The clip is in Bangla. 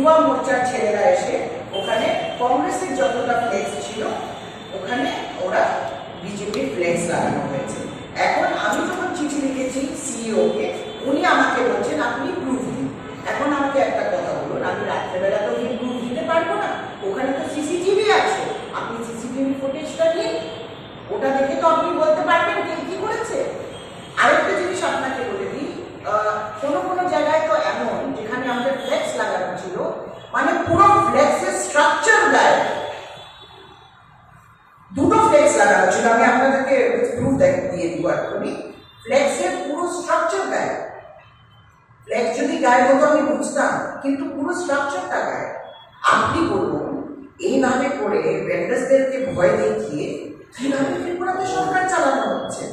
যুবা মোর্চার ছেলেরা এসে ওখানে কংগ্রেসের যতটা ফ্লেক্স ছিল ওখানে ওরা বিজেপির ফ্লেক্স লাগানো হয়েছে। এখন আমি যখন চিঠি লিখেছি সিইও কে, উনি আমাকে বলছেন আপনি প্রুফ দিন। এখন আমাকে একটা কথা বলুন, আমি রাত্রেবেলা তো প্রুফ দিতে পারবো না, ওখানে তো সিসিটিভি আছে, আপনি সিসিটিভি ফুটেজটা নিন, ওটা দেখে তো আপনি বলতে পারবেন কে কি করেছে। আরেকটা জিনিস আপনাকে বলে দিই, কোনো কোনো জায়গায় তো এমন যেখানে আমাদের ফ্লেক্স লাগানো ছিল, মানে পুরো ফ্লেক্সের স্ট্রাকচার গায়ে দুটো ফ্লেক্স লাগানো ছিল, আমি আপনাদেরকে প্রুফ দিয়ে দিব এখনই। ফ্লেক্সের পুরো স্ট্রাকচার গায়ে, ফ্লেক্স যদি গায়ে হতো আমি বুঝতাম, কিন্তু পুরো স্ট্রাকচারটা গায়ে। আপনি বলুন এই নামে করে ভেন্ডার্সদেরকে ভয় দেখিয়ে কিভাবে ত্রিপুরাতে সরকার চালানো হচ্ছে।